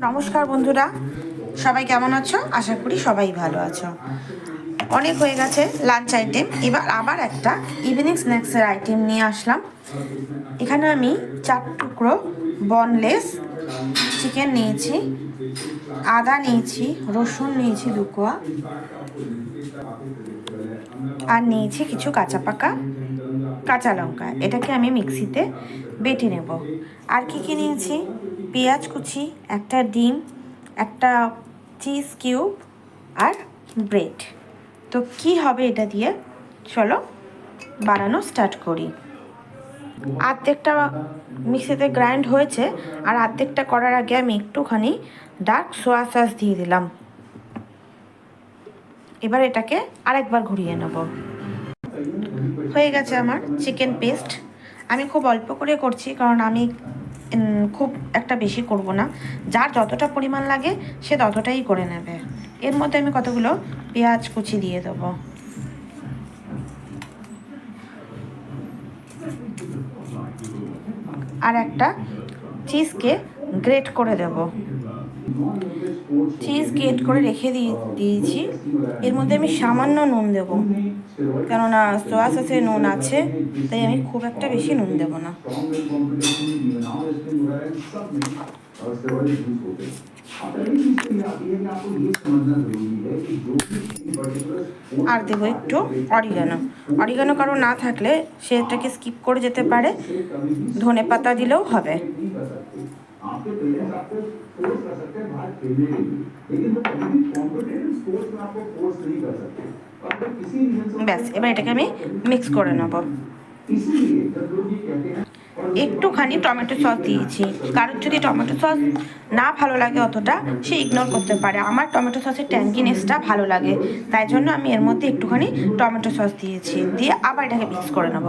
নমস্কার বন্ধুরা, সবাই কেমন আছো? আশা করি সবাই ভালো আছো। অনেক হয়ে গেছে লাঞ্চ আইটেম, এবার আবার একটা ইভিনিং স্ন্যাক্সের আইটেম নিয়ে আসলাম। এখানে আমি 4 টুকরো বনলেস চিকেন নিয়েছি, আদা নিয়েছি, রসুন নিয়েছি 2 কোয়া, আর নিয়েছি কিছু কাঁচা পাকা কাঁচা লঙ্কা। এটাকে আমি মিক্সিতে বেটে নেব। আর কি নিয়েছি? পেঁয়াজ কুচি, একটা ডিম, একটা চিজ কিউব আর ব্রেড। তো কি হবে এটা দিয়ে? চলো বানানো স্টার্ট করি। অর্ধেকটা মিক্সিতে গ্রাইন্ড হয়েছে, আর অর্ধেকটা করার আগে আমি একটুখানি ডার্ক সোয়া সস দিয়ে দিলাম। এবার এটাকে আরেকবার ঘুরিয়ে নেব। হয়ে গেছে আমার চিকেন পেস্ট। আমি খুব অল্প করে করছি, কারণ আমি খুব একটা বেশি করব না। যার যতটা পরিমাণ লাগে সে ততটাই করে নেবে। এর মধ্যে আমি কতগুলো পেঁয়াজ কুচি দিয়ে দেবো, আর একটা চিজকে গ্রেট করে দেব। চিজ গ্রেট করে রেখে দিয়েছি। এর মধ্যে আমি সামান্য নুন দেব, কেননা সোয়া সসে নুন আছে, তাই আমি খুব একটা বেশি নুন দেব না। আর দেবো একটু অরিগানো কারো না থাকলে সেটাকে স্কিপ করে যেতে পারে, ধনে পাতা দিলেও হবে। ব্যাস, এবার এটাকে আমি মিক্স করে নেব। একটুখানি টমেটো সস দিয়েছি। কারোর যদি টমেটো সস না ভালো লাগে অতটা, সে ইগনোর করতে পারে। আমার টমেটো সসের ট্যাঙ্গিনেসটা ভালো লাগে, তাই জন্য আমি এর মধ্যে একটুখানি টমেটো সস দিয়েছি। দিয়ে আবার এটাকে মিক্স করে নেব।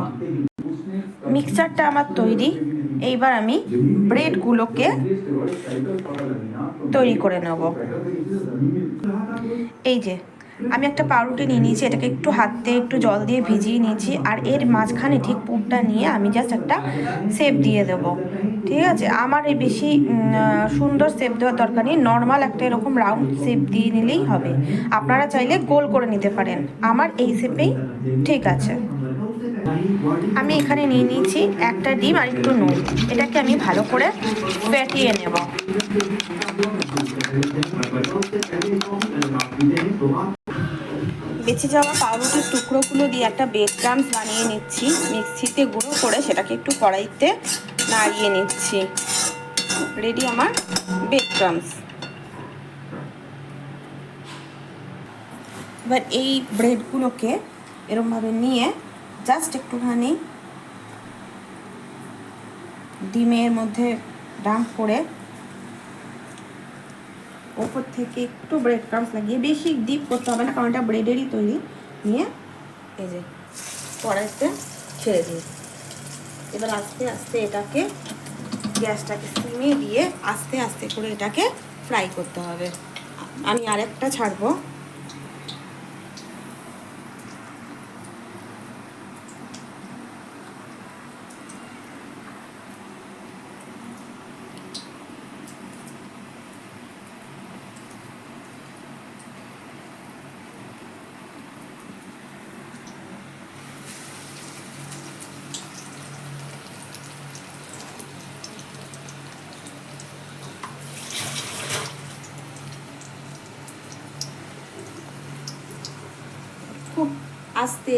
মিক্সচারটা আমার তৈরি। এইবার আমি ব্রেডগুলোকে তৈরি করে নেব। এই যে আমি একটা পাউরুটি নিয়ে নিয়েছি, এটাকে একটু হাত দিয়ে একটু জল দিয়ে ভিজিয়ে নিয়েছি, আর এর মাঝখানে ঠিক পুরটা নিয়ে আমি জাস্ট একটা শেপ দিয়ে দেবো। ঠিক আছে, আমার এই বেশি সুন্দর শেপ দেওয়ার দরকার নেই, নর্মাল একটা এরকম রাউন্ড শেপ দিয়ে নিলেই হবে। আপনারা চাইলে গোল করে নিতে পারেন, আমার এই শেপেই ঠিক আছে। আমি এখানে নিয়ে নিয়েছি একটা ডিম আর একটু নুন। এটাকে আমি ভালো করে ফেটিয়ে নেব। বেঁচে যাওয়া পাউরুটির টুকরোগুলো দিয়ে একটা ব্রেড ক্রাম্বস বানিয়ে নিচ্ছি। মিক্সিতে গুঁড়ো করে সেটাকে একটু কড়াইতে নাড়িয়ে নিচ্ছি। রেডি আমার ব্রেড ক্রাম্বস। এবার এই ব্রেডগুলোকে এরকমভাবে নিয়ে জাস্ট একটুখানি ডিমের মধ্যে ডাম্প করে ওপর থেকে একটু ব্রেড ক্রাম্বস লাগিয়ে, বেশি ডিপ করতে হবে না কারণ এটা ব্রেডেরই তৈরি, নিয়ে এই যে কড়াইতে ছেড়ে দিই। এবার আস্তে আস্তে এটাকে গ্যাসটাকে সিমে দিয়ে আস্তে আস্তে করে এটাকে ফ্রাই করতে হবে। আমি আরেকটা ছাড়বো। খুব আস্তে,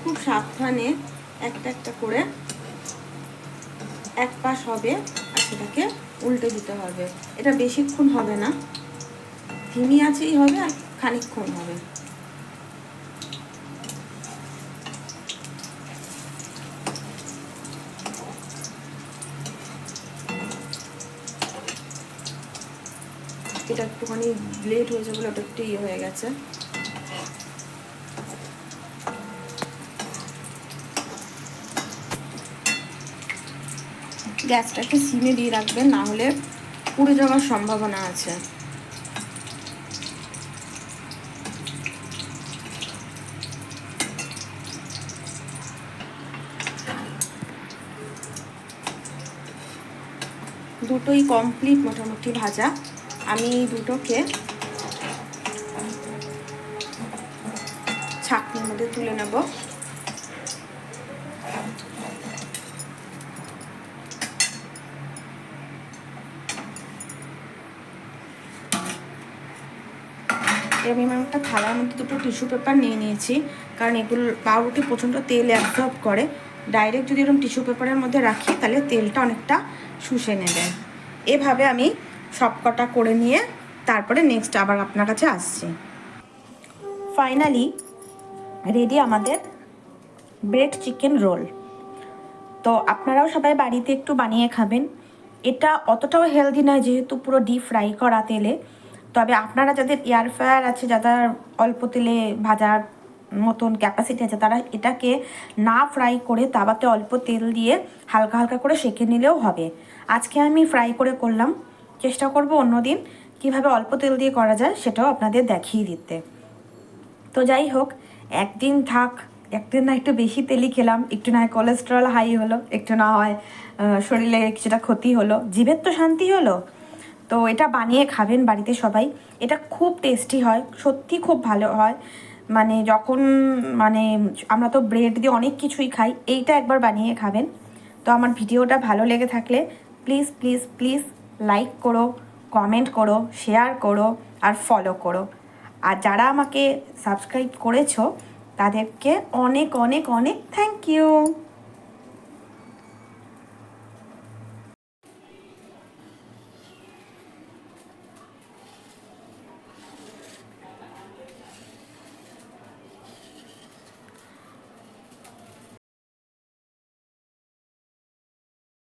খুব সাবধানে একটা একটা করে এক পাশ হবে আর সেটাকে উল্টে দিতে হবে। এটা বেশিক্ষণ হবে না, ধিমি আঁচেই হবে আর খানিকক্ষণ হবে। এটা একটুখানি লেট হয়েছে বলে ওটা একটু ইয়ে হয়ে গেছে। গ্যাসটাকে সিমে দিয়ে রাখবেন, না হলে পুড়ে যাওয়ার সম্ভাবনা আছে। দুটোই কমপ্লিট মোটামুটি ভাজা। আমি দুটোকে ছাঁকনির মধ্যে তুলে নেব। আমি একটা থালার মধ্যে দুটো টিস্যু পেপার নিয়ে নিয়েছি, কারণ এগুলো পাউরুটি প্রচণ্ড তেল অ্যাবজর্ব করে। ডাইরেক্ট যদি এরকম টিস্যু পেপারের মধ্যে রাখি তাহলে তেলটা অনেকটা শুষে নেবে। এভাবে আমি সব কটা করে নিয়ে তারপরে নেক্সট আবার আপনার কাছে আসছি। ফাইনালি রেডি আমাদের ব্রেড চিকেন রোল। তো আপনারাও সবাই বাড়িতে একটু বানিয়ে খাবেন। এটা অতটাও হেলদি নয় যেহেতু পুরো ডিপ ফ্রাই করা তেলে, তবে আপনারা যাদের এয়ার ফ্রায়ার আছে, যাদের অল্প তেলে ভাজার মতন ক্যাপাসিটি আছে, তারা এটাকে না ফ্রাই করে তাওয়াতে অল্প তেল দিয়ে হালকা হালকা করে সেঁকে নিলেও হবে। আজকে আমি ফ্রাই করে করলাম, চেষ্টা করব অন্যদিন কীভাবে অল্প তেল দিয়ে করা যায় সেটাও আপনাদের দেখিয়ে দিতে। তো যাই হোক, একদিন থাক, একদিন না একটু বেশি তেলই খেলাম, একটু না হয় কোলেস্টেরল হাই হলো, একটু না হয় শরীরে কিছুটা ক্ষতি হলো, জিভের তো শান্তি হলো। তো এটা বানিয়ে খাবেন বাড়িতে সবাই। এটা খুব টেস্টি হয়, সত্যি খুব ভালো হয়। মানে যখন আমরা তো ব্রেড দিয়ে অনেক কিছুই খাই, এইটা একবার বানিয়ে খাবেন। তো আমার ভিডিওটা ভালো লেগে থাকলে প্লিজ প্লিজ প্লিজ লাইক করো, কমেন্ট করো, শেয়ার করো আর ফলো করো। আর যারা আমাকে সাবস্ক্রাইব করেছো তাদেরকে অনেক অনেক অনেক থ্যাংক ইউ।